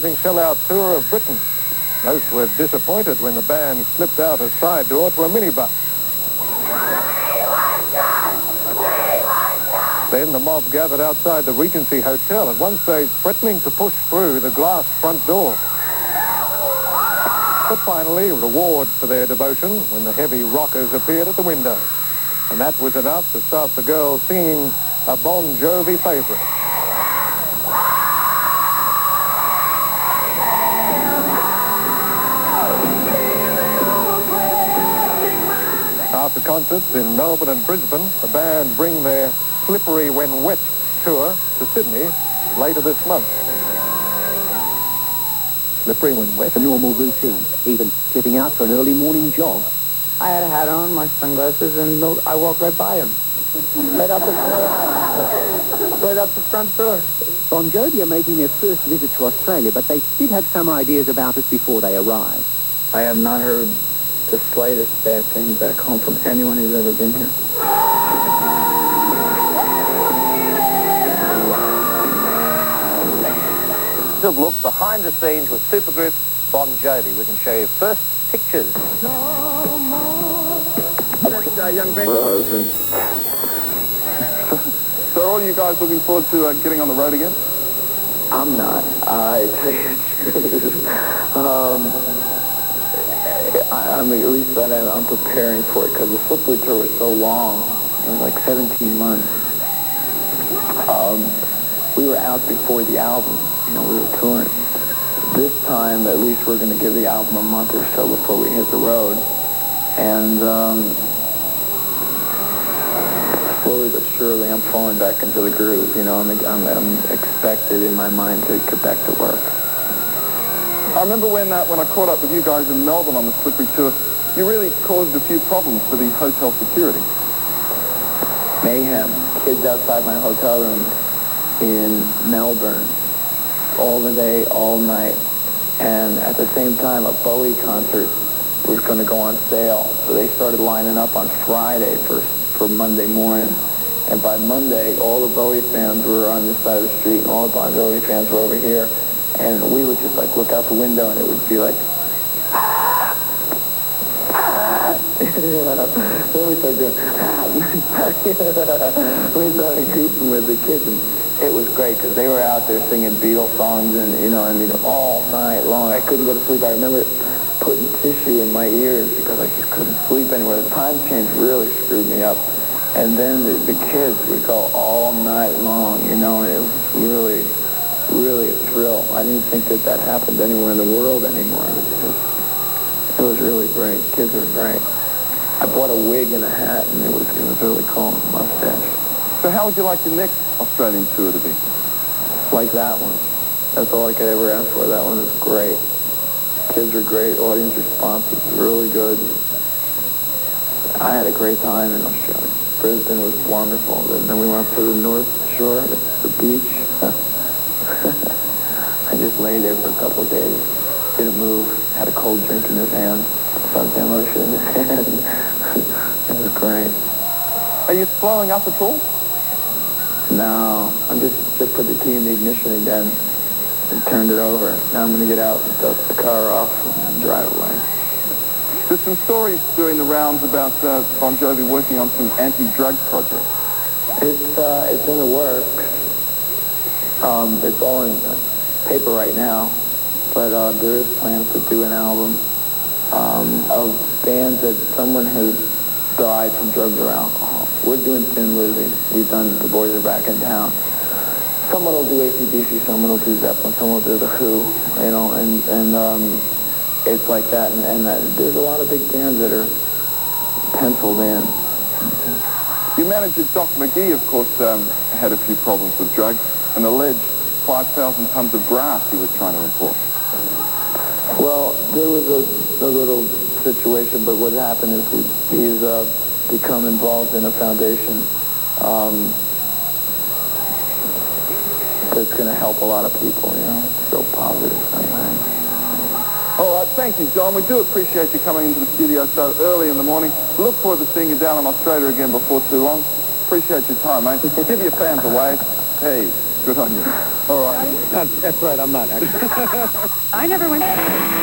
Sellout tour of Britain. Most were disappointed when the band slipped out a side door to a minibus. Then the mob gathered outside the Regency Hotel, at one stage threatening to push through the glass front door. But finally, reward for their devotion when the heavy rockers appeared at the window. And that was enough to start the girls singing a Bon Jovi favorite. After concerts in Melbourne and Brisbane, the band bring their Slippery When Wet tour to Sydney later this month. Slippery when wet. A normal routine, even slipping out for an early morning jog. I had a hat on, my sunglasses, and I walked right by him. Right out the front door. Bon Jovi are making their first visit to Australia, but they did have some ideas about us before they arrived. I have not heard the slightest bad thing back home from anyone who's ever been here. A look behind the scenes with supergroup Bon Jovi. We can show you first pictures. That's young Ben. So are all you guys looking forward to getting on the road again? I'm not. I tell you the truth. I'm at least I'm preparing for it because the Slippery tour was so long. It was like 17 months. We were out before the album. You know, we were touring. This time, at least, we're going to give the album a month or so before we hit the road. And slowly but surely, I'm falling back into the groove. You know, I'm expected in my mind to get back to work. I remember when I caught up with you guys in Melbourne on the Slippery tour, you really caused a few problems for the hotel security. Mayhem. Kids outside my hotel room in Melbourne. All the day, all night. And at the same time, a Bowie concert was going to go on sale. So they started lining up on Friday for Monday morning. And by Monday, all the Bowie fans were on this side of the street, and all the Bon Jovi fans were over here. And we would just, like, look out the window, and it would be like, ah, ah. Then we started doing, we started goofing with the kids, and it was great because they were out there singing Beatles songs and, you know, I mean, all night long. I couldn't go to sleep. I remember putting tissue in my ears because I just couldn't sleep anywhere. The time change really screwed me up. And then the kids would go all night long, you know, and it was really, really a thrill. I didn't think that happened anywhere in the world anymore. It was really great. Kids are great. I bought a wig and a hat, and it was really cool, and a mustache. So how would you like your next Australian tour to be? Like that one. That's all I could ever ask for. That one is great. Kids are great. Audience response was really good. I had a great time in Australia. Brisbane was wonderful. Then we went up to the North Shore, the beach. I just lay there for a couple of days. Didn't move. Had a cold drink in his hand. Suntan lotion in his hand. It was great. Are you slowing up at all? No, I'm just put the key in the ignition again and turned it over. Now I'm going to get out and dust the car off and drive away. There's some stories doing the rounds about Bon Jovi working on some anti-drug projects. It's in the works. It's all in paper right now, but there is plans to do an album of bands that someone has died from drugs or alcohol. We're doing Thin Lizzy. We've done The Boys Are Back in Town. Someone will do AC/DC, someone will do Zeppelin, someone will do The Who, you know, and it's like that. And there's a lot of big bands that are penciled in. Your manager, Doc McGee, of course, had a few problems with drugs, an alleged 5,000 tons of grass he was trying to import. Well, there was a little situation, but what happened is he's become involved in a foundation that's going to help a lot of people, you know. It's real positive sometimes. Oh, thank you, John. We do appreciate you coming into the studio so early in the morning. Look forward to seeing you down in Australia again before too long. Appreciate your time, mate. Give your fans a wave. Hey. Good on you. All right. That's right, I'm not, actually. I never went...